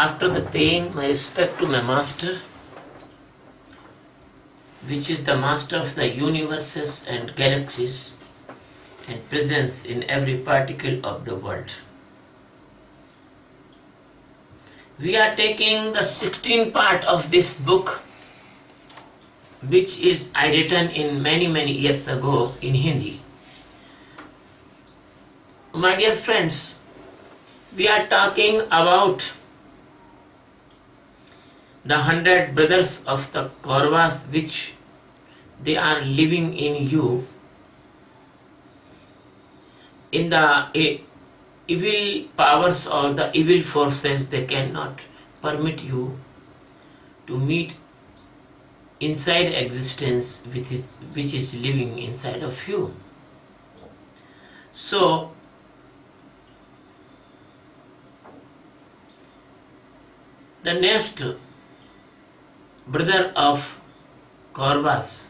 After the paying my respect to my master, which is the master of the universes and galaxies and presence in every particle of the world. We are taking the 16th part of this book, which is I written in many years ago in Hindi. My dear friends, we are talking about the 100 brothers of the Kauravas, which they are living in you. In the evil powers or the evil forces, they cannot permit you to meet inside existence which is living inside of you. So, the next brother of Kauravas,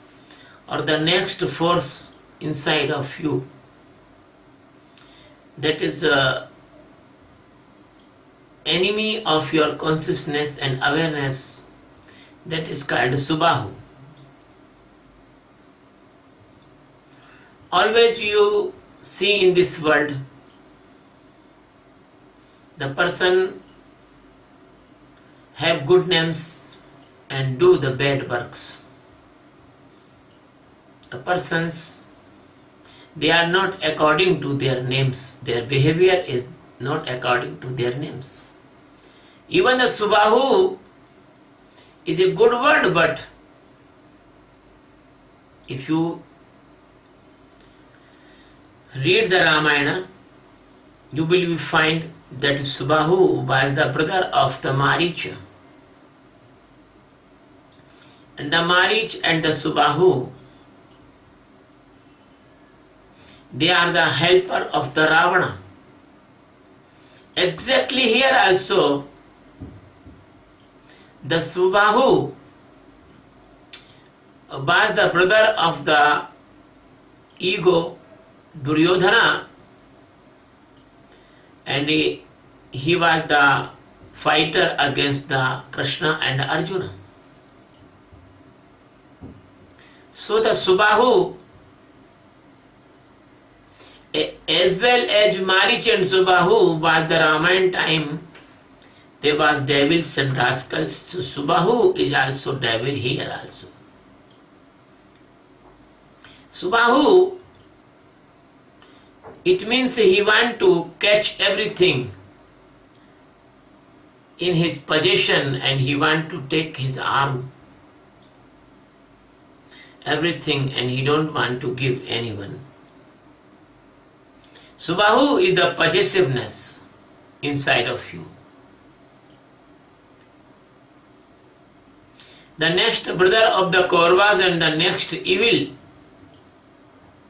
or the next force inside of you, that is enemy of your consciousness and awareness, that is called Subahu. Always you see in this world the person have good names and do the bad works. The persons, they are not according to their names. Their behavior is not according to their names. Even the Subahu is a good word, but if you read the Ramayana, you will find that Subahu was the brother of the Maricha. And the Marich and the Subahu, they are the helper of the Ravana. Exactly here also, the Subahu was the brother of the ego Duryodhana, and he was the fighter against the Krishna and Arjuna. So the Subahu, as well as Marich and Subahu, was the Ramayana time, there was devils and rascals. So Subahu is also devil here also. Subahu, it means he want to catch everything in his possession and he want to take his arm, everything, and he don't want to give anyone. Subahu is the possessiveness inside of you. The next brother of the Kauravas and the next evil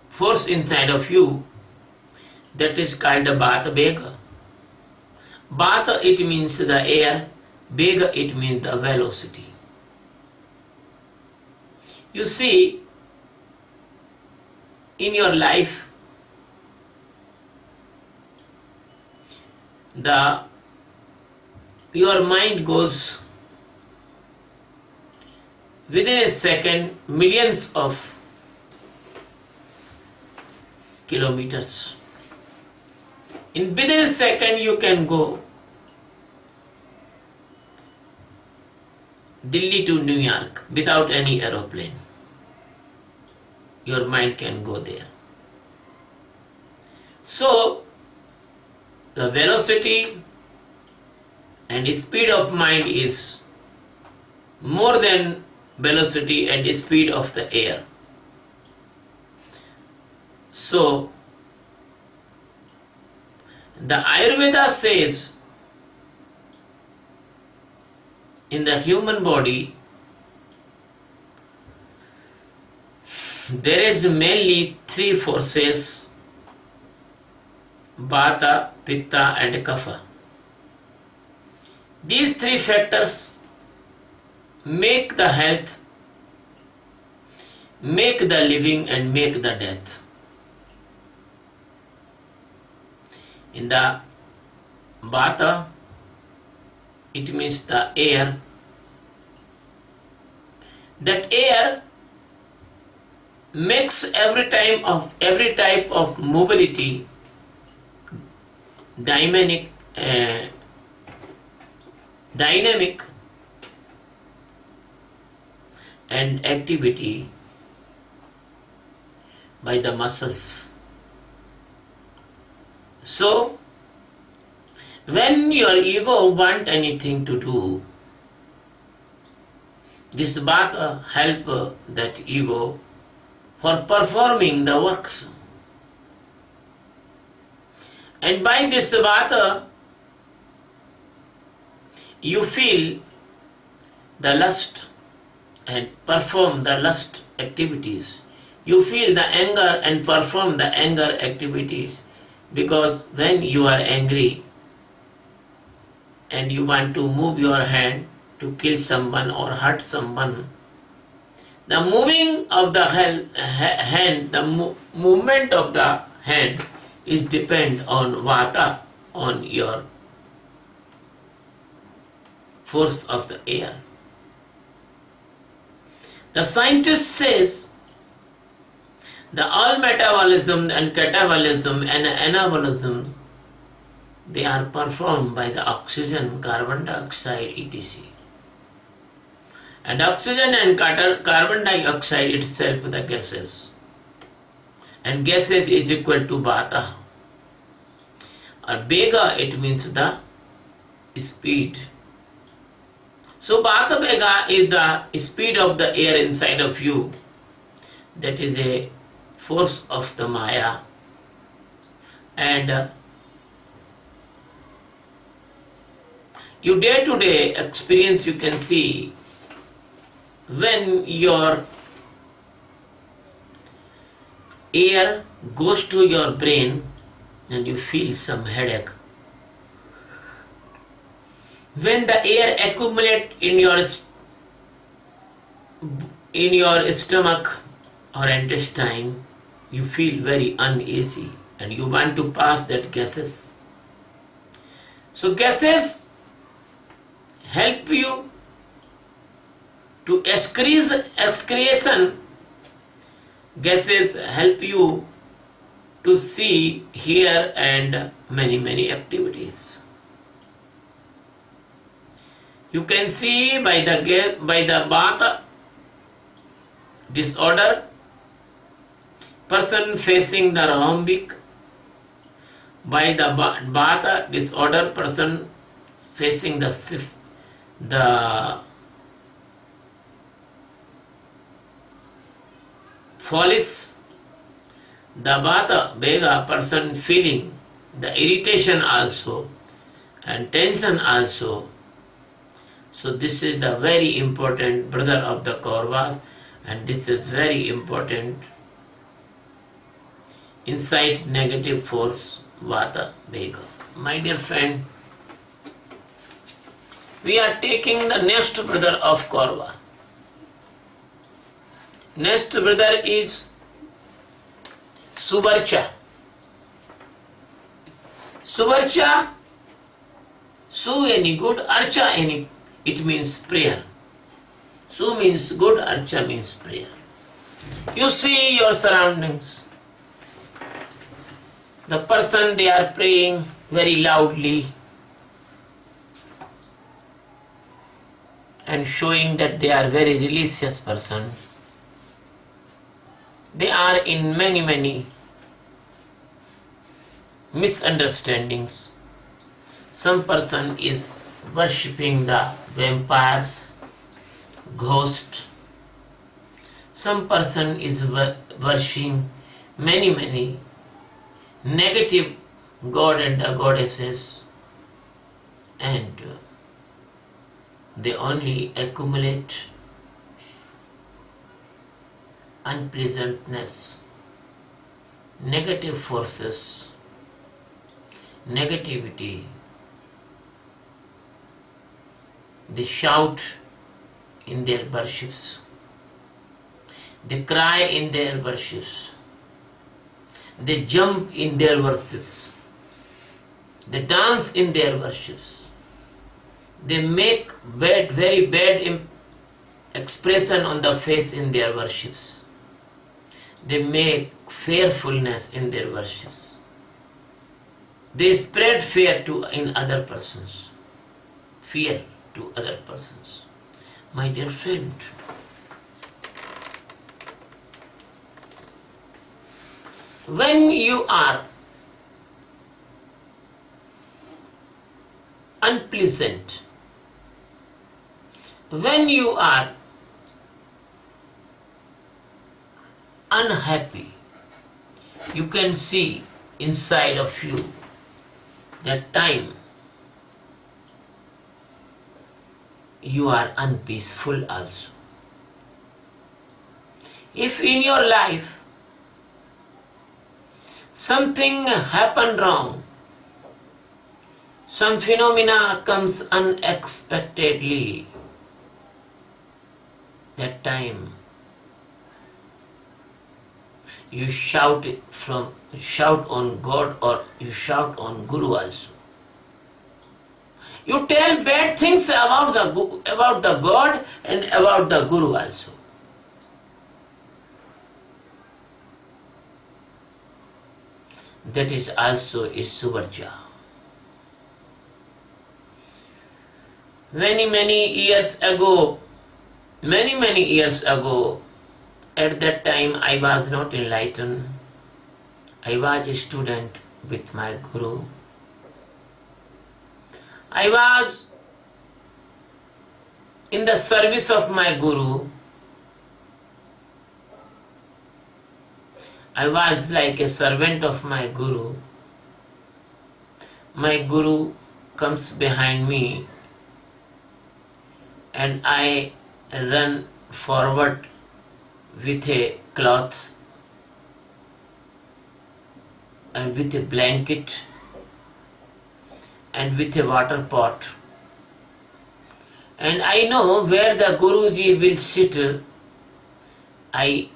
force inside of you, that is called the Vata Vega. Vata, it means the air, Vega, it means the velocity. You see, in your life, your mind goes within a second millions of kilometers. Within a second you can go Delhi to New York without any aeroplane. Your mind can go there. So, the velocity and speed of mind is more than velocity and speed of the air. So, the Ayurveda says in the human body there is mainly three forces: Vata, Pitta and Kapha. These three factors make the health, make the living and make the death. In the Vata, it means the air. That air makes every type of mobility dynamic, dynamic and activity by the muscles. So, when your ego want anything to do, this Vata help that ego for performing the works. And by this Vata, you feel the lust and perform the lust activities. You feel the anger and perform the anger activities, because when you are angry and you want to move your hand to kill someone or hurt someone, the moving of the hand, the movement of the hand is depend on Vata, on your force of the air. The scientist says the all metabolism and catabolism and anabolism, they are performed by the oxygen, carbon dioxide, etc. And oxygen and carbon dioxide itself, the gases. And gases is equal to Vata. Or Vega, it means the speed. So Vata Vega is the speed of the air inside of you. That is a force of the Maya. And you day to day experience, you can see when your air goes to your brain and you feel some headache. When the air accumulates in your stomach or intestine, you feel very uneasy and you want to pass that gases. So gases help you to excretion. Gases help you to see, hear, and many activities. You can see by the Vata disorder, person facing the rhombic. By the Vata disorder, person facing the follies. The Vata Vega person feeling the irritation also and tension also. So this is the very important, brother of the Kauravas, and this is very important inside negative force Vata Vega. My dear friend, we are taking the next brother of Kaurava. Next brother is Suvarcha. Suvarcha, Su any good, Archa any, it means prayer. Su means good, Archa means prayer. You see your surroundings. The person, they are praying very loudly and showing that they are very religious person. They are in many misunderstandings. Some person is worshipping the vampires, ghost. Some person is worshipping many negative god and the goddesses, and they only accumulate unpleasantness, negative forces, negativity. They shout in their worships. They cry in their worships. They jump in their worships. They dance in their worships. They make very bad expression on the face in their worships. They make fearfulness in their worships. They spread fear in other persons. Fear to other persons. My dear friend, when you are unpleasant, when you are unhappy, you can see inside of you that time you are unpeaceful also. If in your life something happened wrong, some phenomena comes unexpectedly, that time you shout on God or you shout on Guru also. You tell bad things about the God and about the Guru also. That is also a suvarja. Many years ago, at that time I was not enlightened. I was a student with my Guru. I was in the service of my Guru. I was like a servant of my Guru. My Guru comes behind me and I run forward with a cloth and with a blanket and with a water pot. And I know where the Guruji will sit. I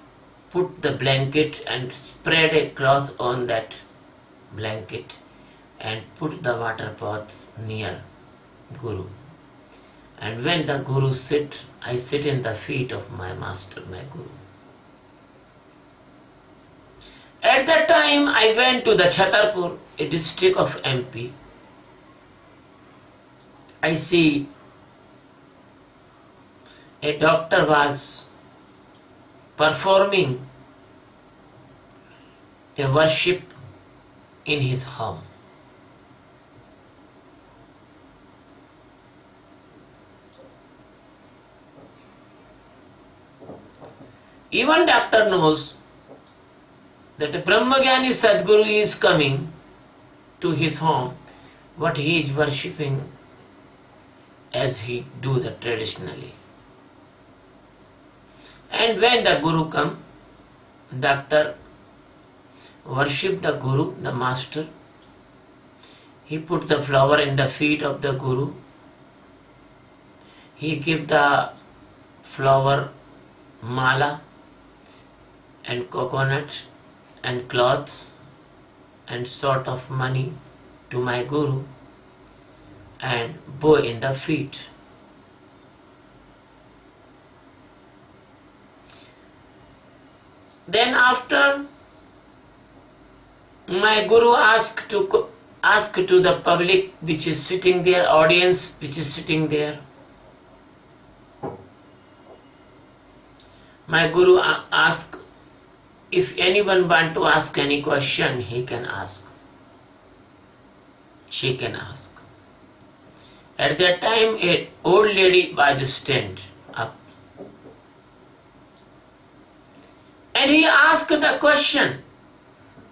put the blanket and spread a cloth on that blanket and put the water pot near Guru. And when the Guru sits, I sit in the feet of my master, my Guru. At that time, I went to the Chhatarpur, a district of MP. I see a doctor was performing a worship in his home. Even doctor knows that a Brahmagyani Sadguru is coming to his home, but he is worshipping as he do that traditionally. And when the Guru come, doctor worship the Guru, the master. He put the flower in the feet of the Guru. He give the flower mala and coconut and cloth and sort of money to my Guru and bow in the feet. Then after, my Guru asked to the public which is sitting there, audience which is sitting there. My Guru asked, if anyone want to ask any question, he can ask. She can ask. At that time, an old lady was stand up. And he asked the question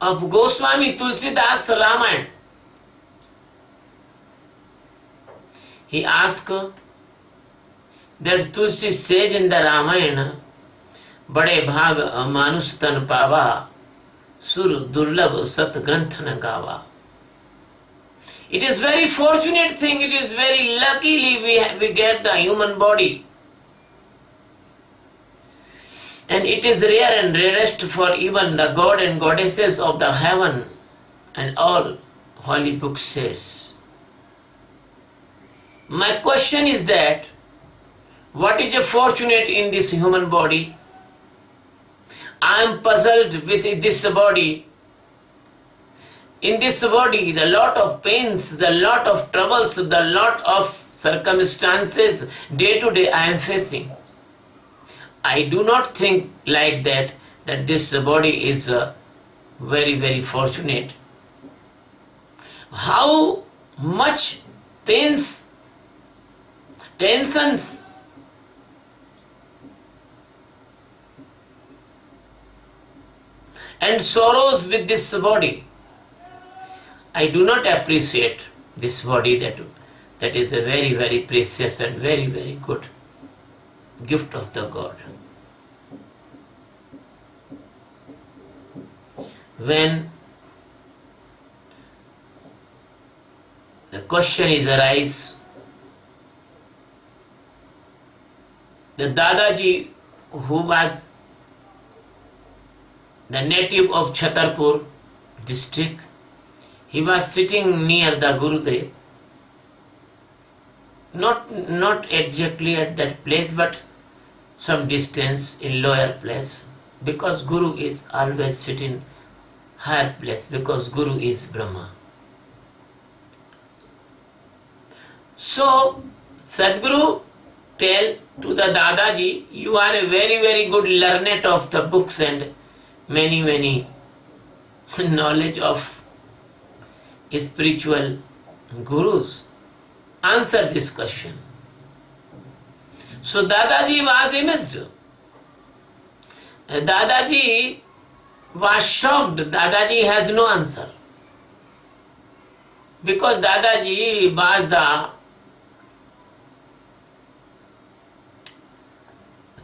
of Goswami Tulsidas Ramayana. He asked that Tulsi says in the Ramayana, बड़े भाग मानुष तन पावा सुर दुर्लभ सत ग्रंथ न गावा. It is very fortunate thing, it is very luckily we get the human body. And it is rare and rarest for even the God and goddesses of the heaven, and all holy books says My question is that what is a fortunate in this human body? I am puzzled with this body. In this body, the lot of pains, the lot of troubles, the lot of circumstances day to day I am facing. I do not think like that this body is very, very fortunate. How much pains, tensions, and sorrows with this body. I do not appreciate this body that is a very, very precious and very, very good gift of the God. When the question is arise, the Dadaji, who was the native of Chhatarpur district, he was sitting near the Gurudev, not exactly at that place, but some distance in lower place, because Guru is always sitting higher place, because Guru is Brahma. So Sadguru tell to the Dadaji, you are a very, very good learned of the books and many, many knowledge of spiritual gurus. Answer this question. So Dadaji was amazed. Dadaji was shocked. Dadaji has no answer. Because Dadaji was the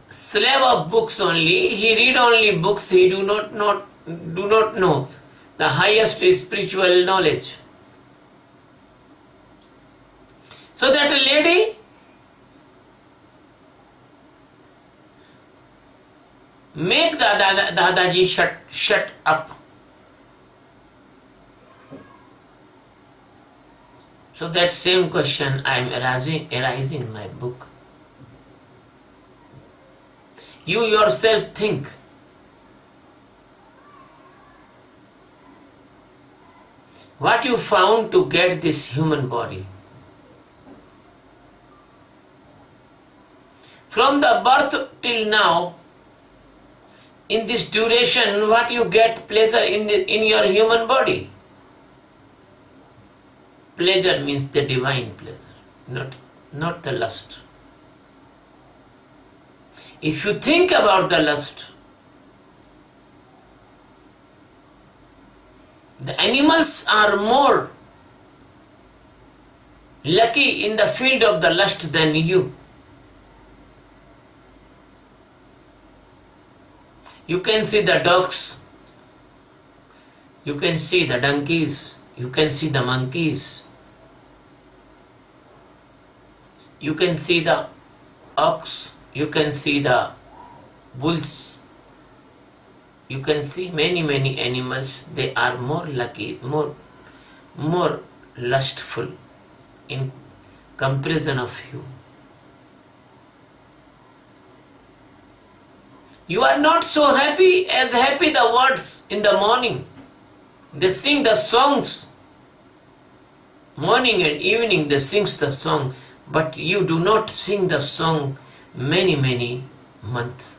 slave of books only. He read only books. He do not know the highest spiritual knowledge. So that lady make the Dadaji shut up. So that same question I am arising in my book. You yourself think. What you found to get this human body. From the birth till now, in this duration, what you get pleasure in your human body. Pleasure means the divine pleasure, not the lust. If you think about the lust, the animals are more lucky in the field of the lust than you. You can see the dogs, you can see the donkeys, you can see the monkeys, you can see the ox, you can see the bulls, you can see many, many animals. They are more lucky, more lustful in comparison of you. You are not so happy as happy the birds in the morning. They sing the songs. Morning and evening they sing the song, but you do not sing the song many, many months.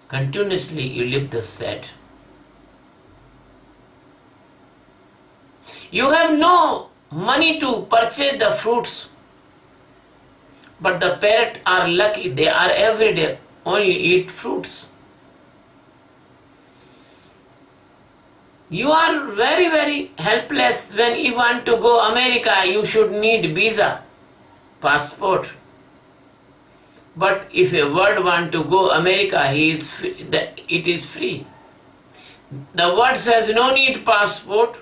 Continuously you live the sad. You have no money to purchase the fruits, but the parrot are lucky. They are every day only eat fruits. You are very, very helpless when you want to go America. You should need visa, passport. But if a bird want to go America, it is free. The bird has no need passport.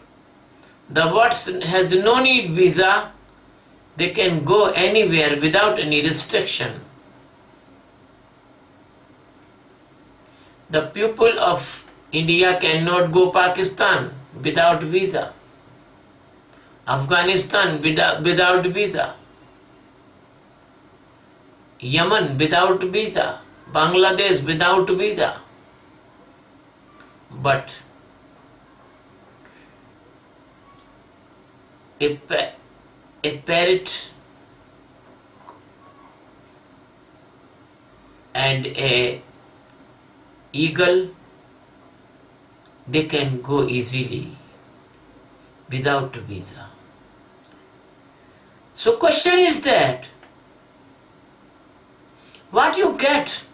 The bird has no need visa. They can go anywhere without any restriction. The people of India cannot go Pakistan without visa. Afghanistan without visa. Yemen without visa, Bangladesh without visa. But a parrot and a eagle, they can go easily without visa. So question is that what you get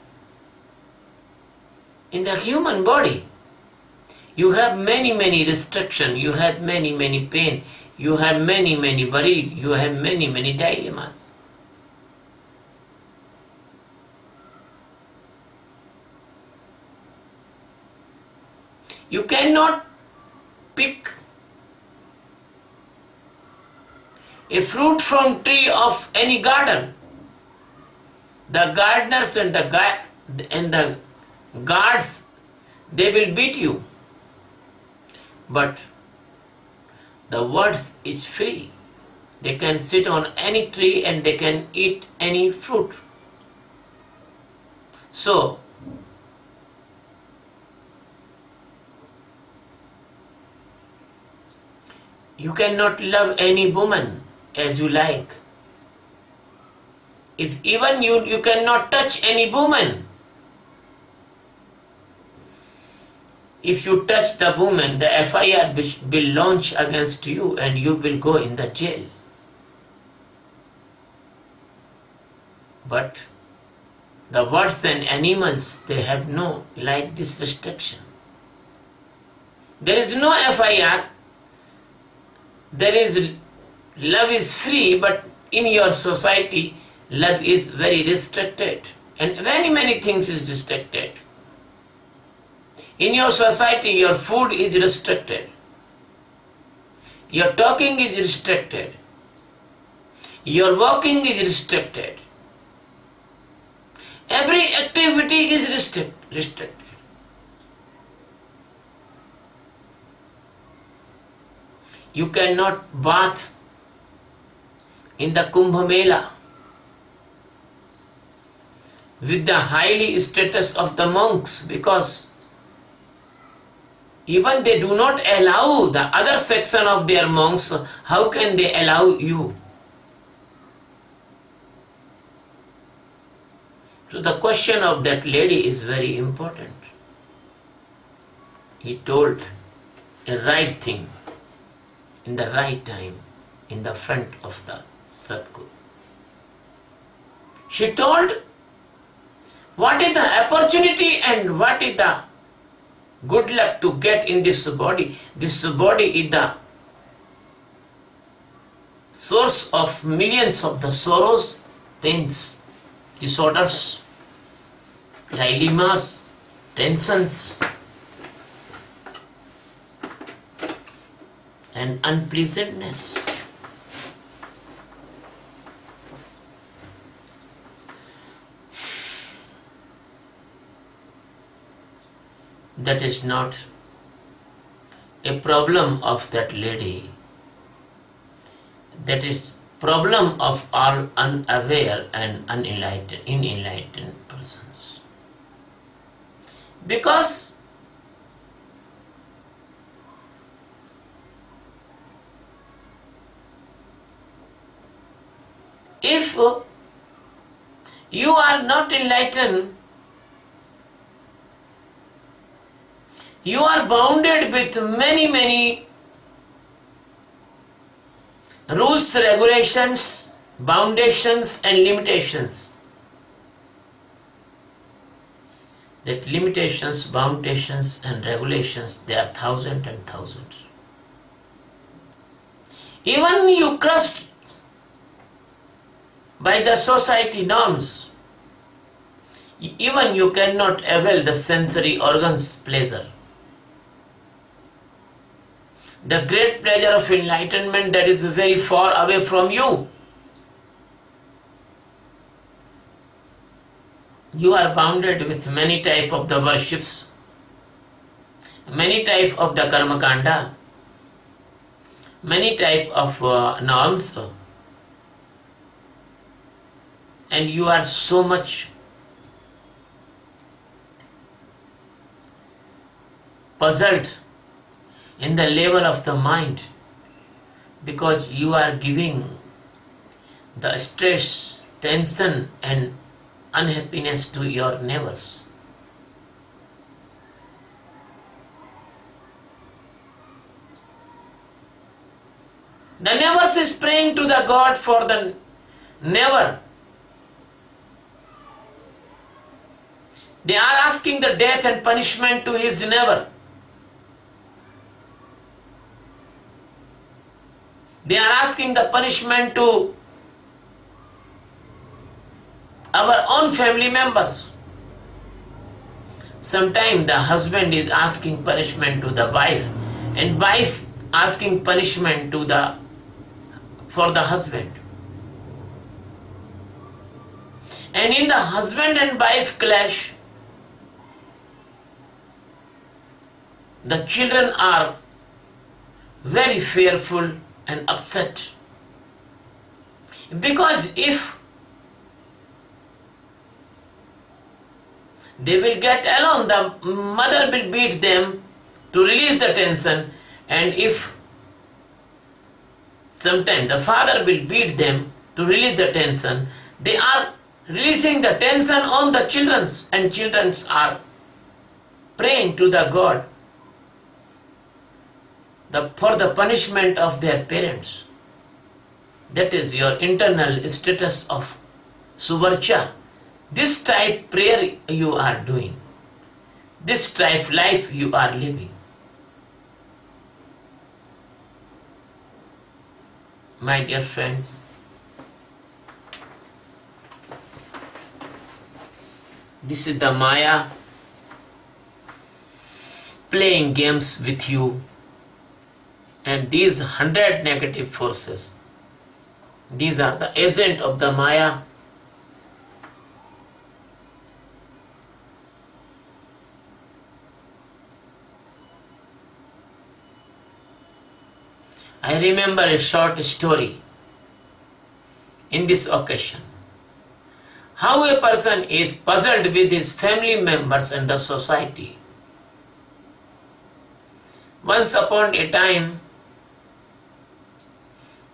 in the human body, you have many restrictions, you have many pain, you have many worry, you have many dilemmas. You cannot pick a fruit from tree of any garden. The gardeners and the guards, they will beat you. But the words is free. They can sit on any tree and they can eat any fruit. So, you cannot love any woman as you like. If even you cannot touch any woman. If you touch the woman, the FIR will launch against you and you will go in the jail. But the birds and animals, they have no like this restriction. There is no FIR. There is love is free, but in your society, love is very restricted, and many things is restricted. In your society, your food is restricted, your talking is restricted, your walking is restricted, every activity is restricted. You cannot bath in the Kumbh Mela with the highly status of the monks, because even they do not allow the other section of their monks. How can they allow you? So the question of that lady is very important. He told a right thing in the right time in the front of the Sadguru. She told what is the opportunity and what is the good luck to get in this body. This body is the source of millions of the sorrows, pains, disorders, dilemmas, tensions, and unpleasantness. That is not a problem of that lady. That is problem of all unaware and unenlightened persons. Because if you are not enlightened, you are bounded with many rules, regulations, foundations and limitations. That limitations, foundations and regulations, they are thousands and thousands. Even you crushed by the society norms, even you cannot avail the sensory organs' pleasure. The great pleasure of enlightenment that is very far away from you. You are bounded with many type of the worships, many type of the karma kanda, many type of norms, and you are so much puzzled in the level of the mind because you are giving the stress, tension and unhappiness to your neighbors. The neighbors is praying to the God for the neighbor. They are asking the death and punishment to his neighbor. They are asking the punishment to our own family members. Sometimes the husband is asking punishment to the wife, and wife asking punishment for the husband. And in the husband and wife clash, the children are very fearful and upset. Because if they will get alone, the mother will beat them to release the tension, and if sometimes the father will beat them to release the tension, they are releasing the tension on the children, and children are praying to the God for the punishment of their parents. That is your internal status of Suvarcha. This type prayer you are doing. This type life you are living. My dear friend, this is the Maya playing games with you, and these 100 negative forces, these are the agent of the Maya. I remember a short story in this occasion. How a person is puzzled with his family members and the society. Once upon a time,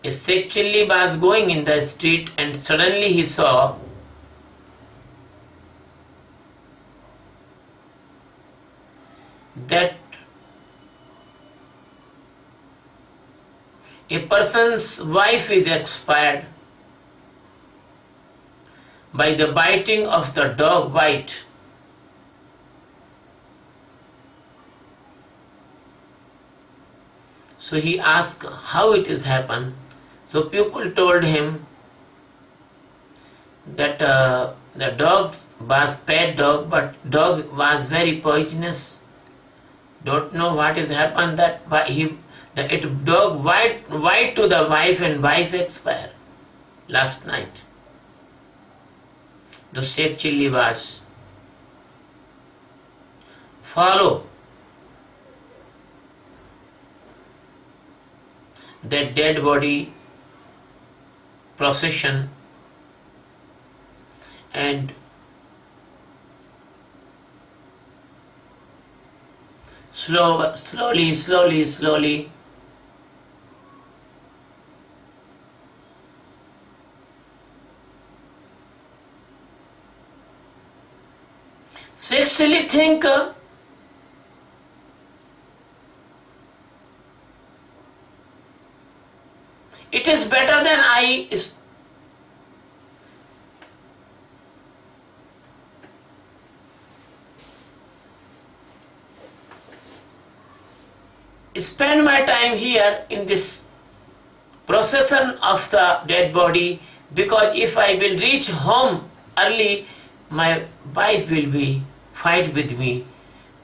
a Sheikh Chilli was going in the street and suddenly he saw that a person's wife is expired by the biting of the dog bite. So he asked how it has happened. So people told him that the dog was pet dog, but dog was very poisonous. Don't know what has happened, that dog bite to the wife and wife expired last night. The Sheikh Chilli was follow that dead body procession and slowly sexually think it is better than I spend my time here in this procession of the dead body, because if I will reach home early, my wife will be fight with me,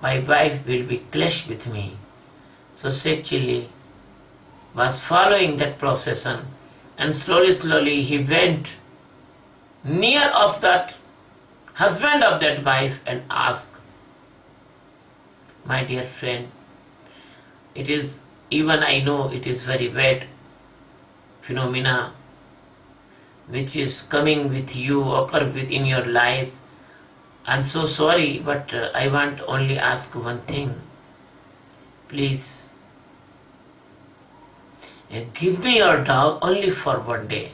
my wife will be clash with me. So Sheikh Chilli was following that procession, and slowly he went near of that husband of that wife and asked, my dear friend, it is, even I know it is very bad phenomena which is coming with you, occur within your life. I'm so sorry, but I want only ask one thing. Please, give me your dog only for one day.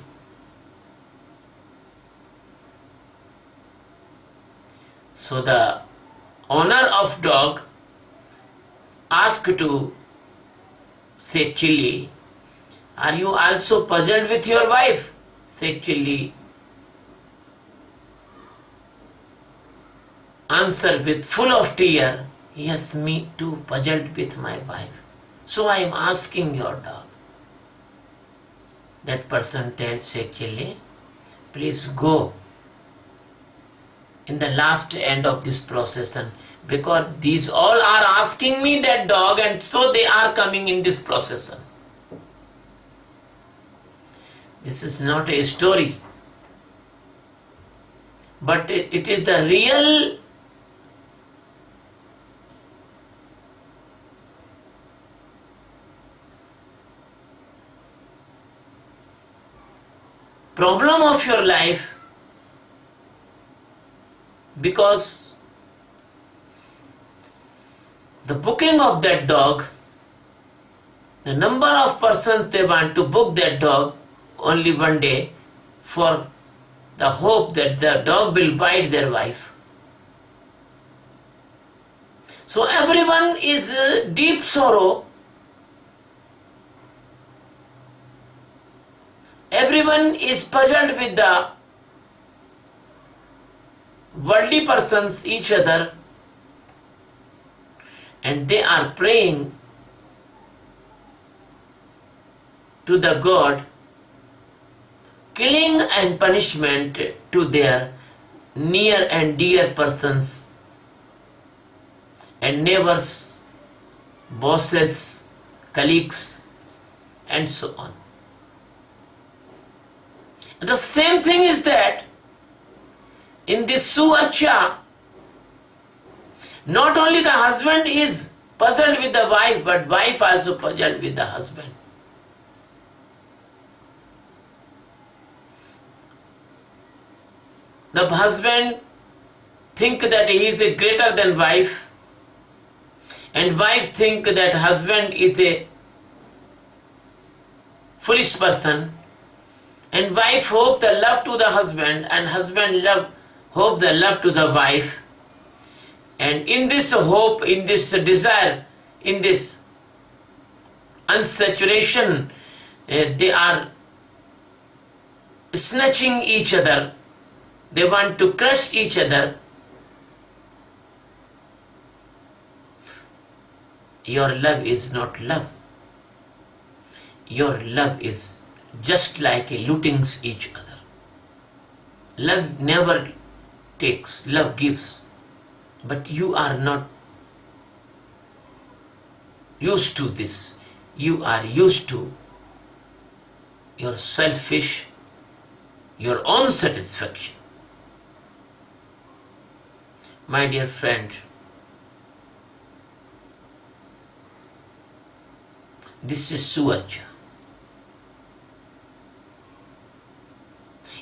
So the owner of dog asked to Sheikh Chilli, are you also puzzled with your wife? Sheikh Chilli answered with full of tear, yes, me too, puzzled with my wife. So I am asking your dog. That person tells Sheikh Chilli, please go in the last end of this procession, because these all are asking me that dog, and so they are coming in this procession. This is not a story, but it is the real problem of your life, because the booking of that dog, the number of persons they want to book that dog only one day for the hope that the dog will bite their wife. So everyone is deep sorrow. Everyone is puzzled with the worldly persons, each other, and they are praying to the God, killing and punishment to their near and dear persons and neighbors, bosses, colleagues, and so on. The same thing is that in this Suacha, not only the husband is puzzled with the wife, but wife also puzzled with the husband. The husband think that he is a greater than wife, and wife think that husband is a foolish person, and wife hope the love to the husband, and husband hope the love to the wife. And in this hope, in this desire, in this unsaturation, they are snatching each other. They want to crush each other. Your love is not love. Your love is just like a looting each other. Love never takes, love gives. But you are not used to this. You are used to your selfish, your own satisfaction. My dear friend, this is Suacha.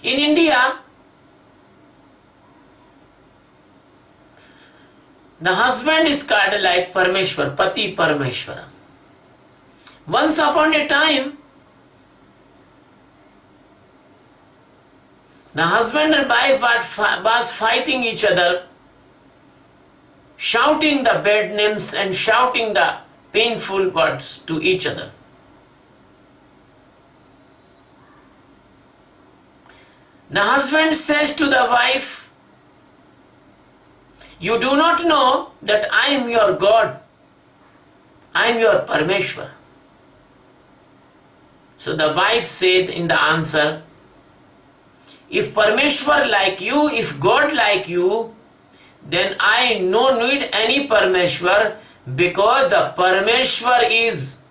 In India, the husband is called like Parameshwar, Pati Parameshwara. Once upon a time, the husband and wife was fighting each other, shouting the bad names and shouting the painful words to each other. The husband says to the wife, you do not know that I am your God, I am your Parameshwar. So the wife said in the answer, if Parameshwar like you, if God like you, then I no need any Parameshwar, because the Parameshwar is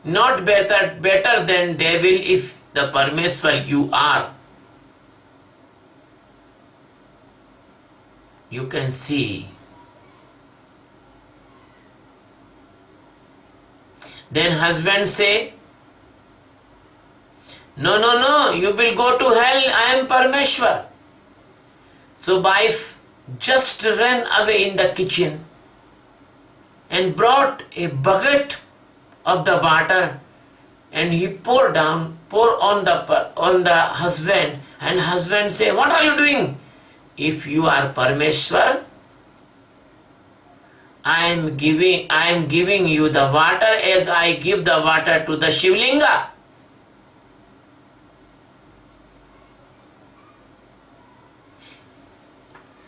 not better than devil if the Parameshwar you are. You can see. Then husband say, No, no, no, you will go to hell, I am Parmeshwar. So wife just ran away in the kitchen and brought a bucket of the water, and he pour on the husband, and husband say, what are you doing? If you are Parmeshwar, I am giving you the water as I give the water to the Shivlinga.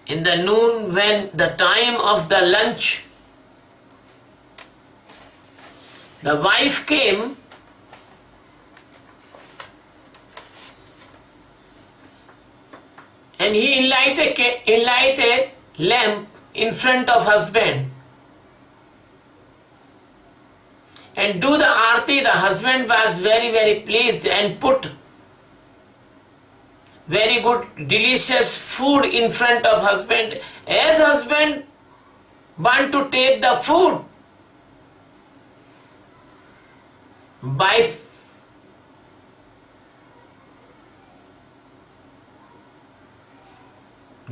In the noon, when the time of the lunch, the wife came and he light a lamp in front of husband and do the aarti. The husband was very, very pleased and put very good, delicious food in front of husband. As husband want to take the food, wife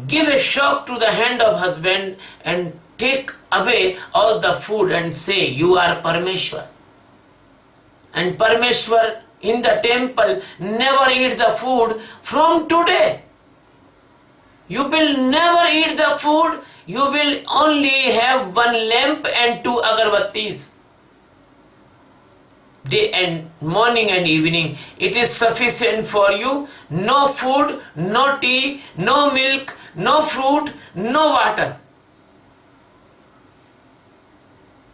give a shock to the hand of husband and take away all the food and say, you are Parmeshwar. And Parmeshwar in the temple never eat the food. From today, you will never eat the food. You will only have one lamp and two agarbattis. Day and morning and evening, it is sufficient for you. No food, no tea, no milk, no fruit, no water.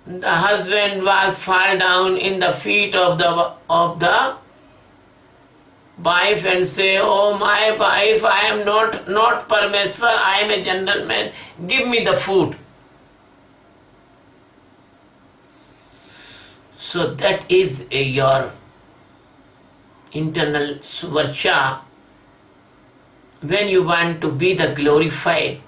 The husband was fall down in the feet of the wife and say, oh my wife, I am not Parmeshwar, I am a gentleman, give me the food. So that is your internal suvarcha. When you want to be the glorified,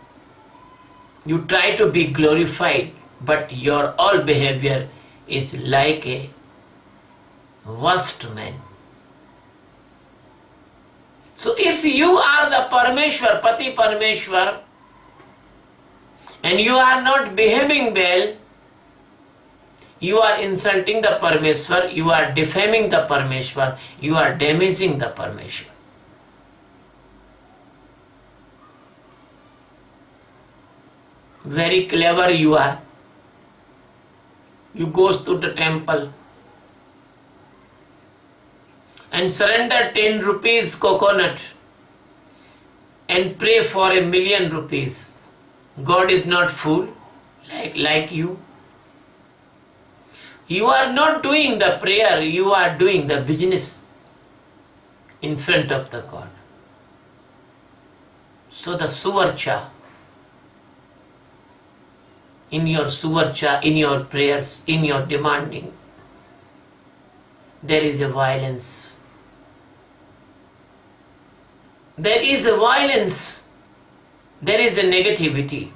you try to be glorified, but your all behavior is like a worst man. So if you are the Parmeshwar, Pati Parmeshwar, and you are not behaving well, you are insulting the Parmeshwar, you are defaming the Parmeshwar, you are damaging the Parmeshwar. Very clever you are. You goes to the temple and surrender 10 rupees coconut and pray for 1,000,000 rupees. God is not fool like you. You are not doing the prayer, you are doing the business in front of the God. So the suvarcha, in your suvarcha, in your prayers, in your demanding, there is a violence. There is a violence. There is a negativity.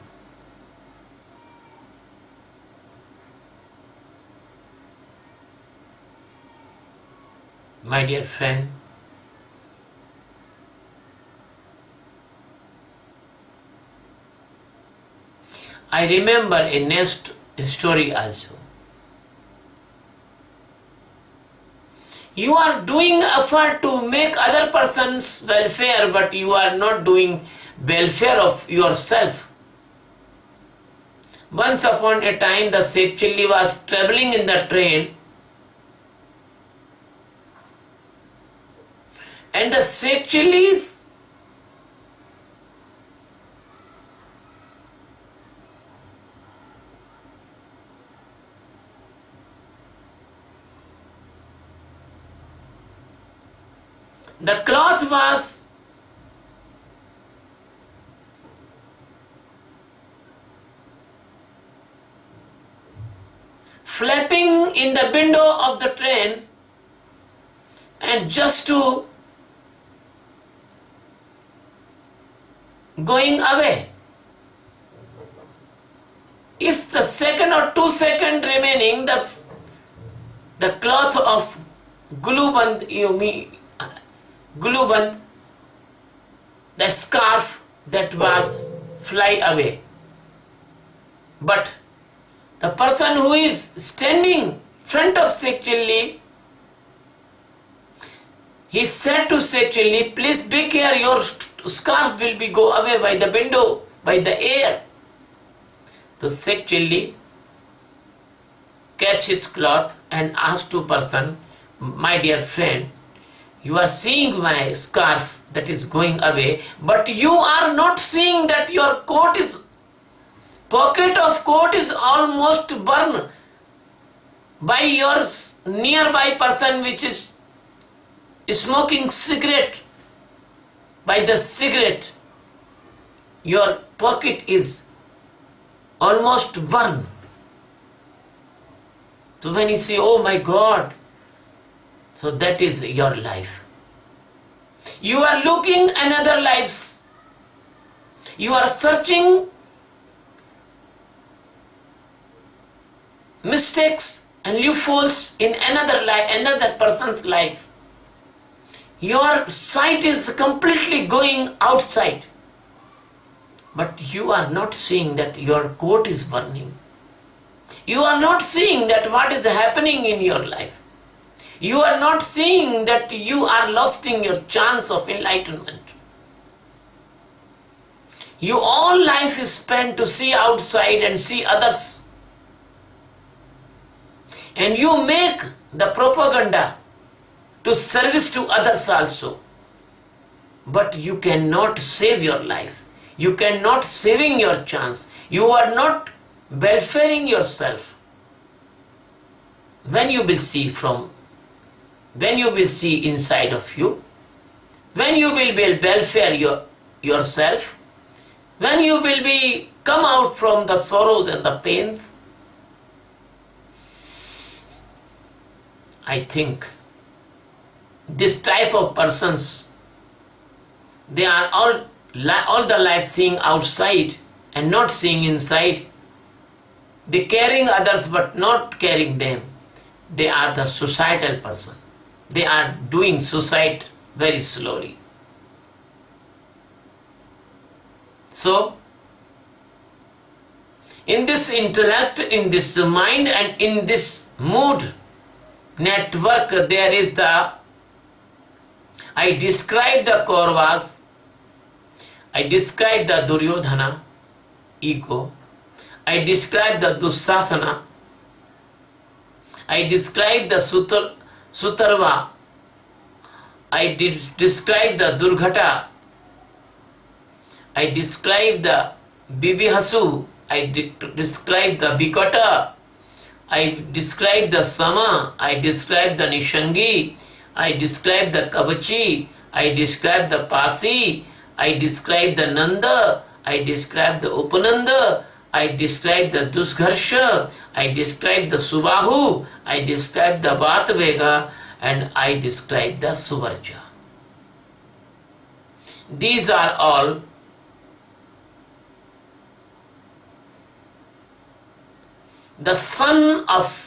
My dear friend, I remember a next story also. You are doing effort to make other person's welfare, but you are not doing welfare of yourself. Once upon a time, the Sheikh Chilli was traveling in the train, and the Sheikh Chillis the cloth was flapping in the window of the train, and just to going away. If the second or 2 seconds remaining, the cloth of glue band, glue, the scarf that was fly away. But the person who is standing front of Sekchilli, he said to Sekchilli, please be careful, your scarf will be go away by the window, by the air. So Sekchilli catch his cloth and asked to person, my dear friend, you are seeing my scarf that is going away, but you are not seeing that your pocket of coat is almost burned by your nearby person which is smoking cigarette. By the cigarette, your pocket is almost burned. So when you say, oh my God, so that is your life. You are looking another lives. You are searching mistakes and loopholes in another person's life. Your sight is completely going outside. But you are not seeing that your coat is burning. You are not seeing that what is happening in your life. You are not seeing that you are losing your chance of enlightenment. Your all life is spent to see outside and see others. And you make the propaganda to service to others also. But you cannot save your life. You cannot saving your chance. You are not welfaring yourself. When you will see inside of you, when you will welfare yourself, when you will be come out from the sorrows and the pains, I think this type of persons, they are all the life seeing outside and not seeing inside. They caring others but not caring them. They are the suicidal person. They are doing suicide very slowly. So, in this intellect, in this mind and in this mood network, there is I describe the Kauravas, I describe the Duryodhana, ego, I describe the Dussasana, I describe the Sutarva, I describe the Durghata, I describe the Bibihasu, I describe the Bikata, I describe the Sama, I describe the Nishangi, I describe the Kavachi, I describe the Pasi, I describe the Nanda, I describe the Upananda, I describe the Dusgharsha, I describe the Subahu, I describe the Vatavega, and I describe the Suvarja. These are all the son of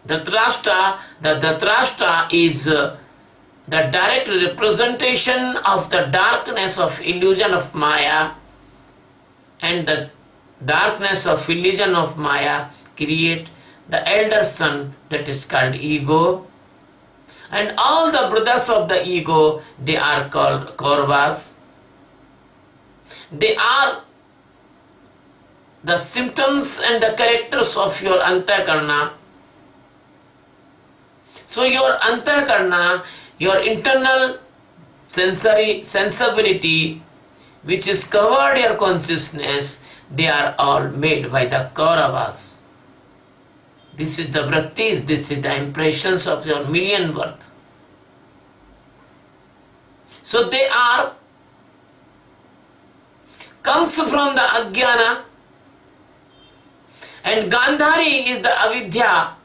Dhritarashtra. The Dhritarashtra is the direct representation of the darkness of illusion of Maya, and the darkness of illusion of Maya create the elder son that is called ego, and all the brothers of the ego, they are called Kauravas. They are the symptoms and the characters of your Antakarna. So your Antakarna, your internal sensibility, which is covered your consciousness, they are all made by the Kauravas. This is the vrittis, this is the impressions of your million birth. So they comes from the Ajnana, and Gandhari is the Avidya.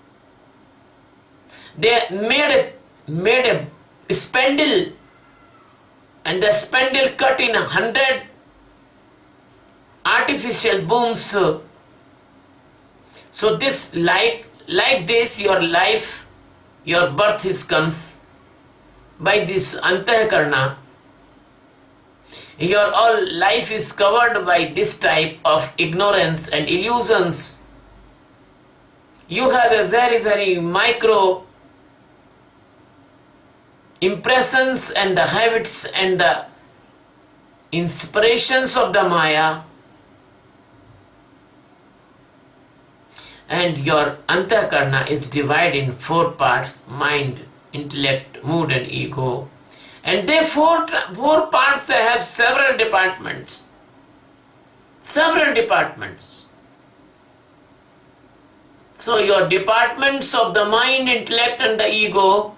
They made a spindle, and the spindle cut in 100 artificial booms. So this like this your life, your birth comes. by this Antahkarna, your all life is covered by this type of ignorance and illusions. You have a very, very micro impressions and the habits and the inspirations of the Maya, and your Antahkarna is divided in 4 parts: mind, intellect, mood and ego. And they four parts have several departments. Several departments. So your departments of the mind, intellect and the ego,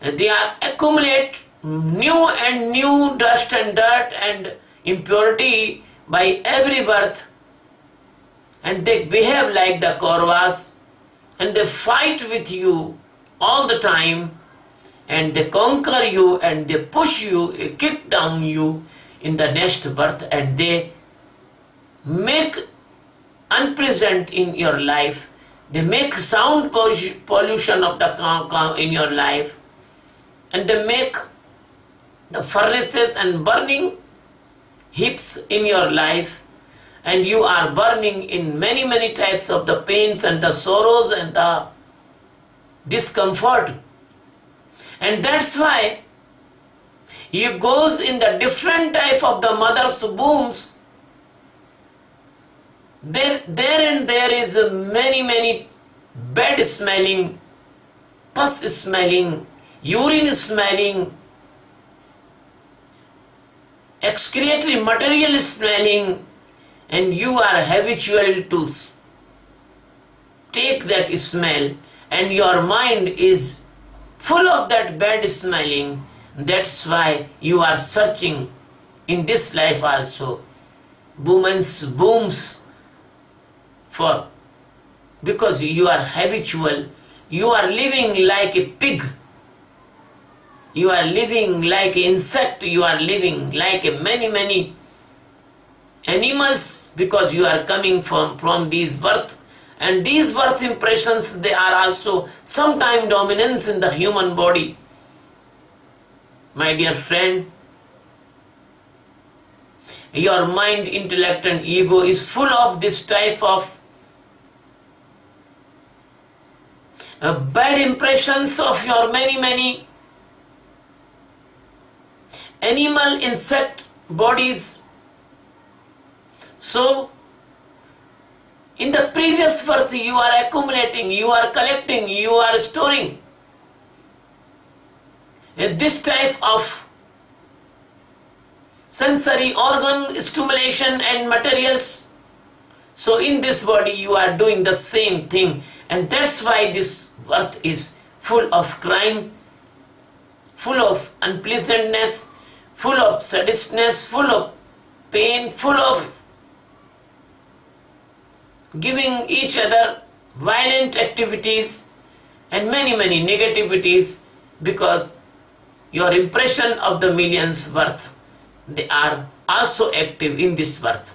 they are accumulate new and new dust and dirt and impurity by every birth, and they behave like the Kauravas, and they fight with you all the time, and they conquer you and they push you, kick down you in the next birth, and they make unpleasant in your life. They make sound pollution of the in your life, and they make the furnaces and burning heaps in your life, and you are burning in many, many types of the pains and the sorrows and the discomfort. And that's why he goes in the different type of the mother's wombs. There is many, many bad smelling, pus smelling, urine smelling, excretory material smelling, and you are habitual to take that smell, and your mind is full of that bad smelling. That's why you are searching in this life also women's booms for, because you are habitual, you are living like a pig, you are living like an insect, you are living like a many animals, because you are coming from these birth, and these birth impressions, they are also sometime dominance in the human body. My dear friend, your mind, intellect and ego is full of this type of bad impressions of your many animal, insect bodies. So in the previous birth you are accumulating, you are collecting, you are storing this type of sensory organ stimulation and materials. So in this body you are doing the same thing, and that's why this birth is full of crime, full of unpleasantness, full of sadness, full of pain, full of giving each other violent activities and many negativities, because your impression of the millions birth, they are also active in this birth.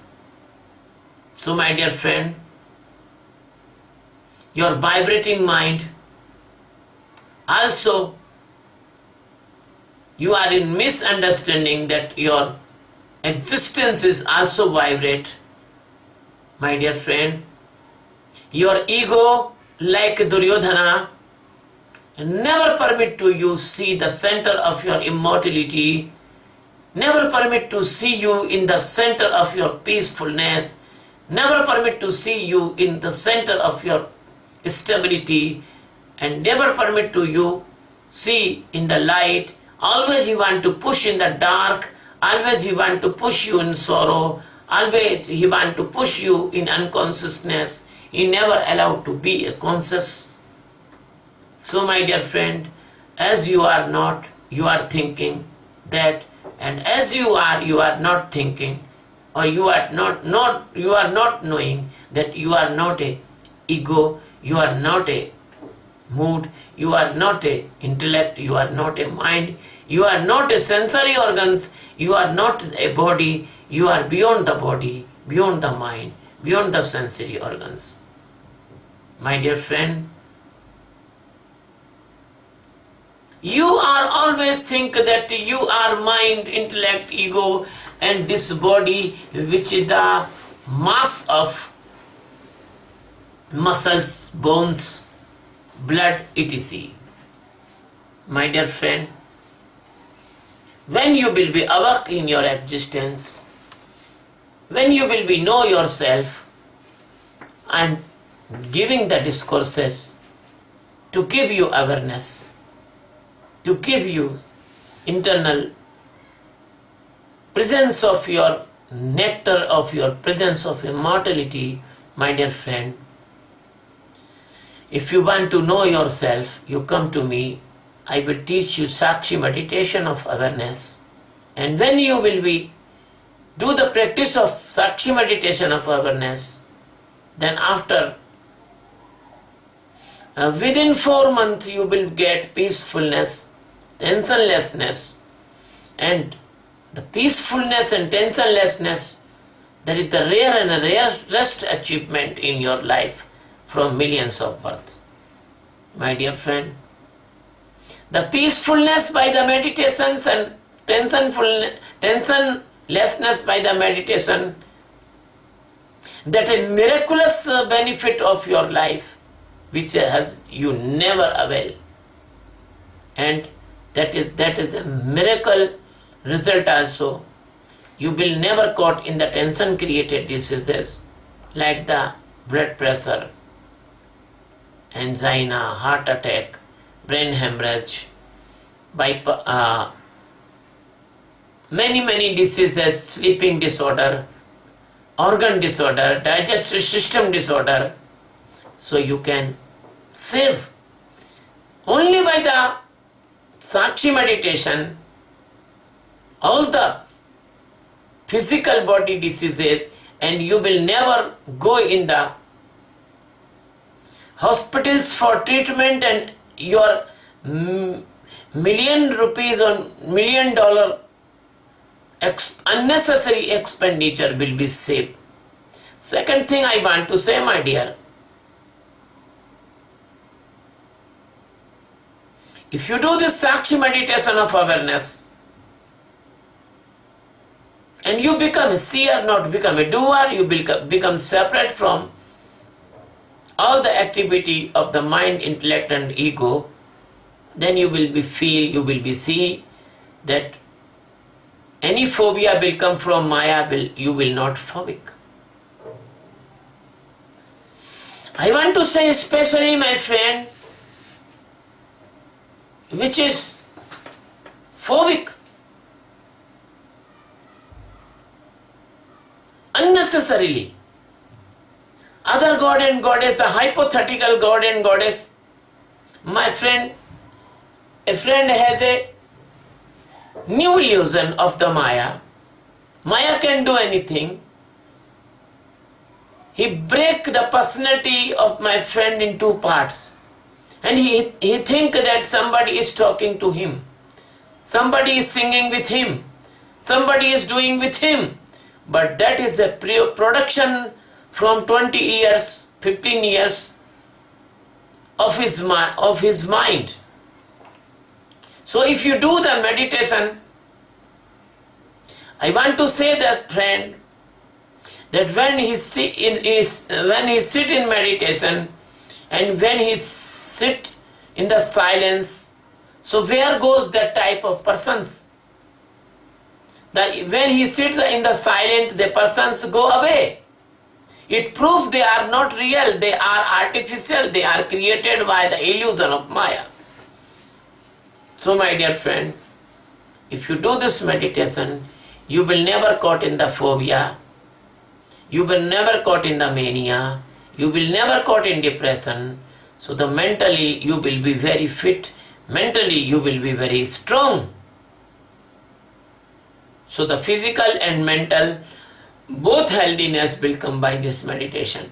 So my dear friend, your vibrating mind also, you are in misunderstanding that your existence is also vibrate. My dear friend, your ego, like Duryodhana, never permit to you see the center of your immortality, never permit to see you in the center of your peacefulness, never permit to see you in the center of your stability, and never permit to you see in the light. Always he want to push in the dark, always he want to push you in sorrow, always he want to push you in unconsciousness. He never allowed to be a conscious. So my dear friend, as you are not, you are thinking that, and as you are not thinking, or you are not knowing that you are not a ego, you are not a mood, you are not a intellect, you are not a mind, you are not a sensory organs, you are not a body, you are beyond the body, beyond the mind, beyond the sensory organs. My dear friend, You are always think that you are mind, intellect, ego, and this body, which is the mass of muscles, bones, blood, etc. My dear friend, when you will be awake in your existence, when you will be know yourself, I am giving the discourses to give you awareness, to give you internal presence of your nectar, of your presence of immortality, my dear friend. If you want to know yourself, you come to me. I will teach you Sakshi meditation of awareness. And when you will be do the practice of Sakshi meditation of awareness, then after within 4 months you will get peacefulness, tensionlessness, and the peacefulness and tensionlessness, that is the rare and rarest achievement in your life from millions of births. My dear friend, the peacefulness by the meditations and tensionlessness by the meditation, that a miraculous benefit of your life which has you never avail, and that is a miracle result also. You will never caught in the tension created diseases like the blood pressure, angina, heart attack, brain hemorrhage, many diseases, sleeping disorder, organ disorder, digestive system disorder. So you can save only by the Sakshi meditation all the physical body diseases, and you will never go in the hospitals for treatment, and your million rupees or $1 million unnecessary expenditure will be saved. Second thing I want to say, my dear, if you do this Sakshi meditation of awareness, and you become a seer, not become a doer, you become separate from all the activity of the mind, intellect and ego, then you will be see that any phobia will come from Maya, you will not phobic. I want to say especially, my friend, which is phobic, unnecessarily. Other god and goddess, the hypothetical god and goddess, my friend, a friend has a new illusion of the Maya. Maya can do anything. He break the personality of my friend in 2 parts. And he think that somebody is talking to him. Somebody is singing with him. Somebody is doing with him. But that is a production from 20 years, 15 years of his mind. So if you do the meditation, I want to say that, friend, that when he sit in meditation and when he sit in the silence, so where goes that type of persons? When he sit in the silent, the persons go away. It proves they are not real, they are artificial, they are created by the illusion of Maya. So my dear friend, if you do this meditation, you will never caught in the phobia, you will never caught in the mania, you will never caught in depression. So the mentally you will be very fit, mentally you will be very strong. So the physical and mental, both healthiness will come by this meditation.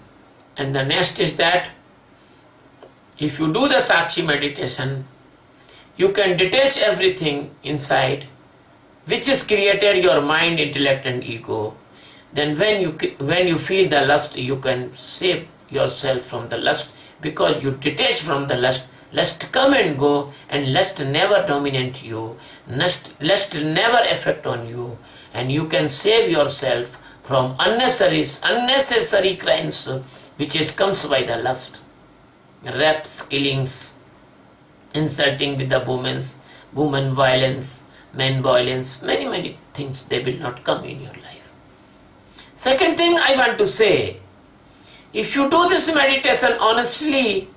And the next is that if you do the Sakshi meditation, you can detach everything inside which is created your mind, intellect and ego. Then when you feel the lust, you can save yourself from the lust, because you detach from the lust Lust come and go, and lust never dominate you, lust never affect on you, and you can save yourself from unnecessary crimes which comes by the lust. Rapes, killings, insulting with the woman violence, men violence, many things, they will not come in your life. Second thing I want to say, if you do this meditation honestly,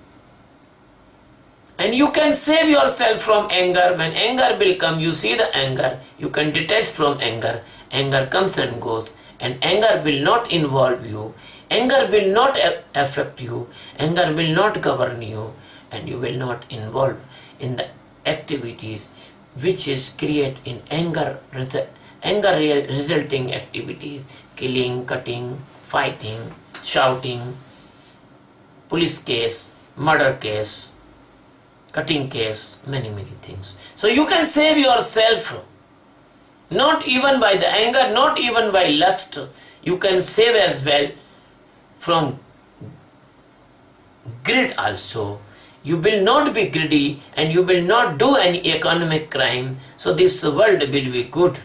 and you can save yourself from anger, when anger will come, you see the anger, you can detach from anger, anger comes and goes, and anger will not involve you, anger will not affect you, anger will not govern you, and you will not involve in the activities which is create in anger resulting activities, killing, cutting, fighting, shouting, police case, murder case, cutting case, many things. So you can save yourself, not even by the anger, not even by lust. You can save as well from greed also. You will not be greedy and you will not do any economic crime. So this world will be good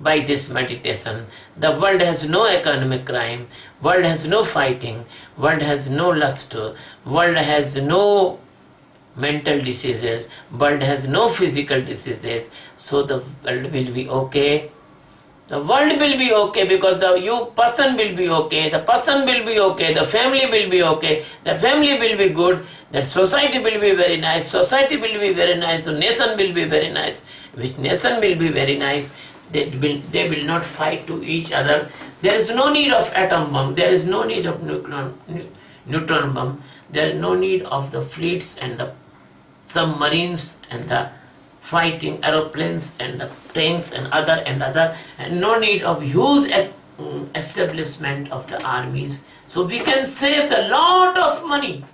by this meditation. The world has no economic crime, world has no fighting, world has no lust, world has no mental diseases, world has no physical diseases. So the world will be okay. The world will be okay because the person will be okay, the person will be okay, the family will be okay, the family will be good, the society will be very nice, society will be very nice, the nation will be very nice. Which nation will be very nice? They will not fight to each other. There is no need of atom bomb, there is no need of neutron bomb, there is no need of the fleets and the submarines and the fighting aeroplanes and the tanks and other, and no need of huge establishment of the armies. So we can save a lot of money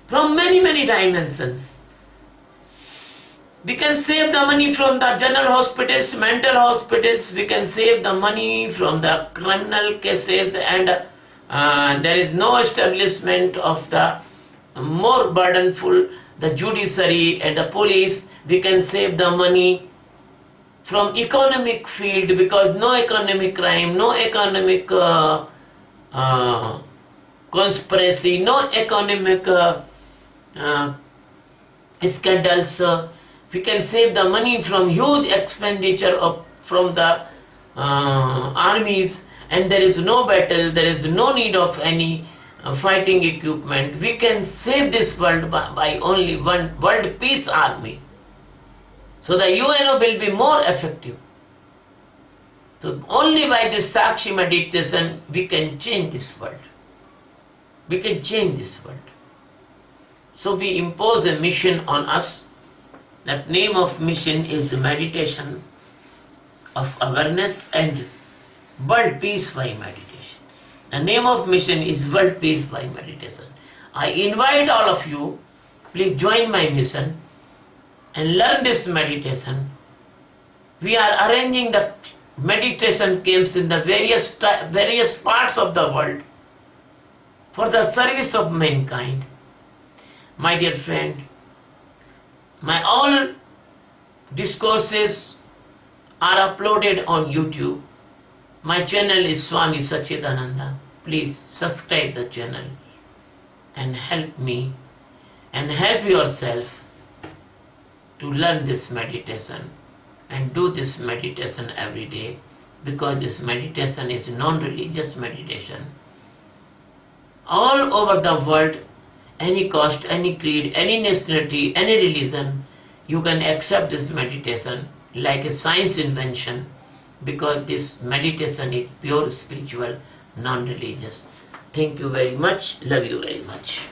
from many dimensions. We can save the money from the general hospitals, mental hospitals, we can save the money from the criminal cases, and there is no establishment of the more burdenful, the judiciary and the police. We can save the money from economic field because no economic crime, no economic conspiracy, no economic scandals. We can save the money from huge expenditure from the armies, and there is no battle, there is no need of any fighting equipment. We can save this world by only one world peace army. So the UNO will be more effective. So only by this Sakshi meditation we can change this world. We can change this world. So we impose a mission on us. That name of mission is meditation of awareness and world peace by meditation. The name of mission is world peace by meditation. I invite all of you, please join my mission and learn this meditation. We are arranging the meditation camps in the various parts of the world for the service of mankind. My dear friend, my all discourses are uploaded on YouTube. My channel is Swami Sachidananda. Please subscribe the channel and help me and help yourself to learn this meditation and do this meditation every day, because this meditation is non-religious meditation. All over the world, any caste, any creed, any nationality, any religion, you can accept this meditation like a science invention, because this meditation is pure spiritual, non-religious. Thank you very much. Love you very much.